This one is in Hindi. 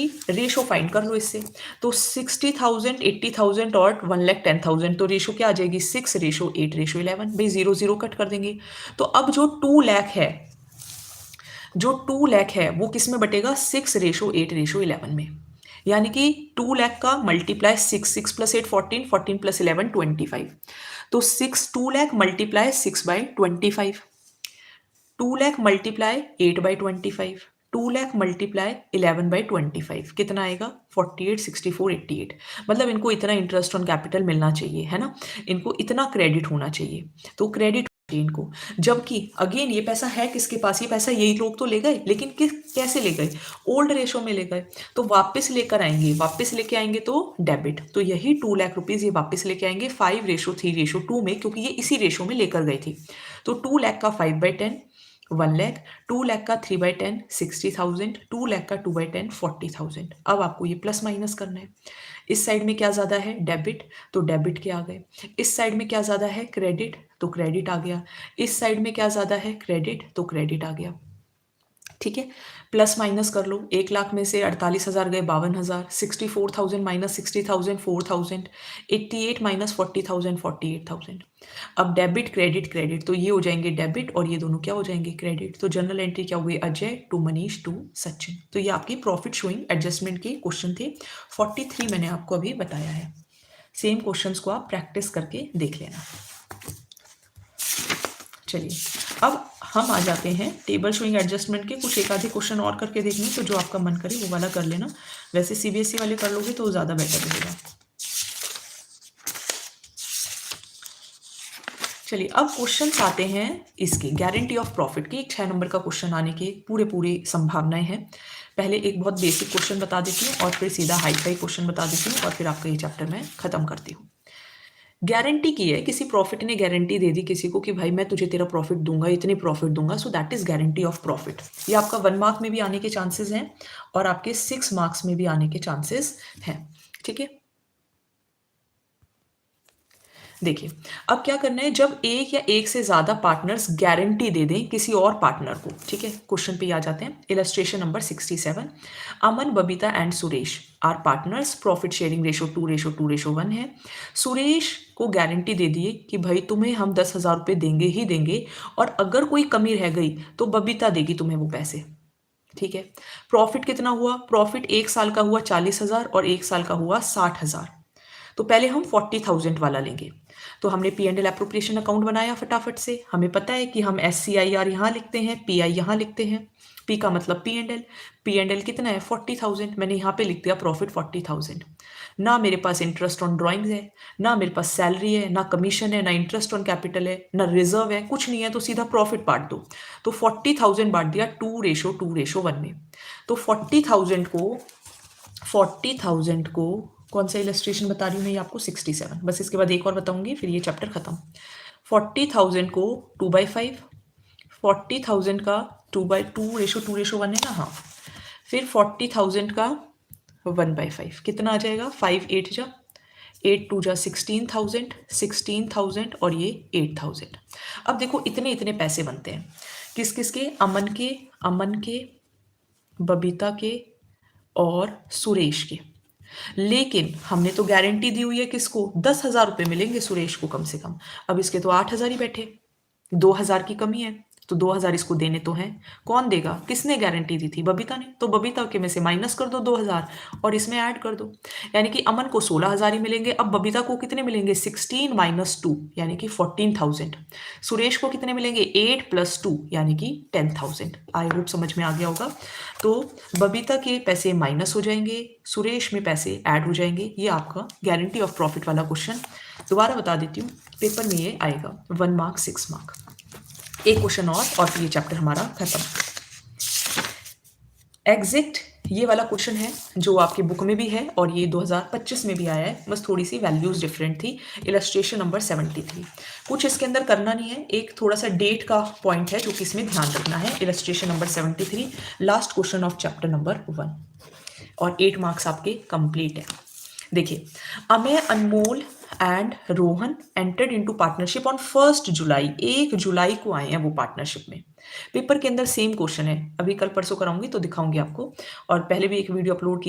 की रेशो फाइंड कर लो इससे। तो 60,000, 80,000 और 1,10,000, तो रेशो क्या आ जाएगी 6:8:11। भाई 0 0 कट कर देंगे। तो अब जो 2 लाख है, जो 2 लाख है वो किस में बटेगा 6:8:11 में। यानी कि 2 लाख का मल्टीप्लाई 6 प्लस 8 14, 14 प्लस 11 25। तो 2 lakh multiply 6/25, 2 lakh multiply 8/25, 2 lakh multiply 11/25, कितना आएगा 48, 64, 88। मतलब इनको इतना इंटरेस्ट ऑन कैपिटल मिलना चाहिए, है ना, इनको इतना क्रेडिट होना चाहिए, तो क्रेडिट इनको। जबकि अगेन ये पैसा है किसके पास, ये पैसा यही लोग तो ले गए, लेकिन कैसे ले गए, ओल्ड रेशो में ले गए। तो वापस लेकर आएंगे, वापस लेके आएंगे तो डेबिट, तो यही 2 लाख रुपीज ये वापस लेके आएंगे 5:3:2 में, क्योंकि ये इसी रेशो में लेकर गए थे। तो 2 लाख का 5/10 1 लाख, 2 लाख का 3/10 60,000, 2 लाख का 2/10 40,000। अब आपको ये प्लस माइनस करना है। इस साइड में क्या ज़्यादा है डेबिट, तो डेबिट के आ गए। इस साइड में क्या ज़्यादा है क्रेडिट, तो क्रेडिट आ गया। इस साइड में क्या ज़्यादा है क्रेडिट, तो क्रेडिट आ गया। ठीक है, प्लस माइनस कर लो। 1 लाख में से 48,000 गए 52,000, 64,000 माइनस 60,000 4,000, 88 माइनस 40,000 48,000। अब डेबिट क्रेडिट क्रेडिट, तो ये हो जाएंगे डेबिट और ये दोनों क्या हो जाएंगे क्रेडिट। तो जर्नल एंट्री क्या हुई, अजय टू मनीष टू सचिन। तो ये आपकी प्रॉफिट शोइंग एडजस्टमेंट के क्वेश्चन थे। 43 मैंने आपको अभी बताया है। सेम क्वेश्चंस को आप प्रैक्टिस करके देख लेना। चलिए अब हम आ जाते हैं टेबल शोइंग एडजस्टमेंट के कुछ एक आधे क्वेश्चन और करके देखने, तो जो आपका मन करे वो वाला कर लेना। वैसे सीबीएसई वाले कर लोगे तो ज़्यादा बेटर रहेगा। चलिए अब क्वेश्चन आते हैं इसके गारंटी ऑफ प्रॉफिट की। 6 नंबर का क्वेश्चन आने के पूरे संभावनाएं हैं। पहले एक बहुत बेसिक क्वेश्चन बता देती हूँ और फिर सीधा हाई फाई क्वेश्चन बता देती हूँ और फिर आपका ये चैप्टर मैं खत्म करती हूँ। गारंटी की है, किसी प्रॉफिट ने गारंटी दे दी किसी को कि भाई मैं तुझे तेरा प्रॉफिट दूंगा, इतनी प्रॉफिट दूंगा, so that is guarantee of profit. ये आपका 1 मार्क में भी आने के चांसेस हैं और आपके 6 मार्क्स में भी आने के चांसेस हैं। ठीक है, देखिए अब क्या करना है, जब एक या एक से ज्यादा पार्टनर्स गारंटी दे दें किसी और पार्टनर को। ठीक है, क्वेश्चन पे आ जाते हैं। Illustration number 67, Aman Babita and Suresh are partners, profit sharing ratio 2:2:1 है। सुरेश को गारंटी दे दिए कि भाई तुम्हें हम 10,000 रुपये देंगे ही देंगे और अगर कोई कमी रह गई तो बबीता देगी तुम्हें वो पैसे। ठीक है, प्रॉफिट कितना हुआ, प्रॉफिट 1 साल का हुआ 40,000 और 1 साल का हुआ 60,000। तो पहले हम 40,000 वाला लेंगे। तो हमने P&L एप्रोप्रिएशन अकाउंट बनाया फटाफट से। हमें पता है कि हम SCIR यहाँ लिखते हैं, PI यहाँ लिखते हैं। P का मतलब P&L, P&L कितना है 40,000, मैंने यहाँ पे लिख दिया प्रॉफिट 40,000। ना मेरे पास इंटरेस्ट ऑन ड्राइंग्स है, ना मेरे पास सैलरी है, ना कमीशन है, ना इंटरेस्ट ऑन कैपिटल है, ना रिजर्व है, कुछ नहीं है, तो सीधा प्रॉफिट बांट दो। तो 40,000 बांट दिया 2:2:1 में। तो 40,000 को कौन सा इलस्ट्रेशन बता रही हूँ मैं आपको 67, बस इसके बाद एक और बताऊंगी फिर ये चैप्टर खत्म। 40,000 को 2/5, 40,000 का 2:2:1 है ना, हाँ। फिर 40,000 का 1/5 कितना आ जाएगा 5 8 जा 8 2 जा 16,000, 16,000 और ये 8,000। अब देखो इतने इतने पैसे बनते हैं किस किस के, अमन के, बबीता के और सुरेश के। लेकिन हमने तो गारंटी दी हुई है किसको, 10,000 रुपये मिलेंगे सुरेश को कम से कम। अब इसके तो 8,000 ही बैठे, 2,000 की कमी है, तो 2,000 इसको देने तो हैं। कौन देगा, किसने गारंटी दी थी, बबीता ने, तो बबीता के में से माइनस कर दो 2,000 और इसमें ऐड कर दो। यानी कि अमन को 16,000 ही मिलेंगे। अब बबीता को कितने मिलेंगे 16 माइनस 2 यानी कि 14,000। सुरेश को कितने मिलेंगे 8 प्लस 2 यानी कि 10,000। आई होप समझ में आ गया होगा। तो बबीता के पैसे माइनस हो जाएंगे, सुरेश में पैसे ऐड हो जाएंगे। ये आपका गारंटी ऑफ प्रॉफिट वाला क्वेश्चन दोबारा बता देती हूँ, पेपर में ये आएगा 1 मार्क 6 मार्क। एक क्वेश्चन और फिर ये चैप्टर हमारा खत्म। एग्जिट ये वाला क्वेश्चन है जो आपके बुक में भी है और ये 2025 में भी आया है, बस थोड़ी सी वैल्यूज डिफरेंट थी। इलस्ट्रेशन नंबर 73, कुछ इसके अंदर करना नहीं है, एक थोड़ा सा डेट का पॉइंट है जो कि इसमें ध्यान रखना है। Illustration number 73, last question of chapter number 1 और 8 मार्क्स आपके कंप्लीट है। देखिए, Ameya, Anmol and Rohan entered into partnership on 1 July, 1 जुलाई को आए हैं वो पार्टनरशिप में। पेपर के अंदर सेम क्वेश्चन है, अभी कल परसों कराऊंगी तो दिखाऊंगी आपको, और पहले भी एक वीडियो अपलोड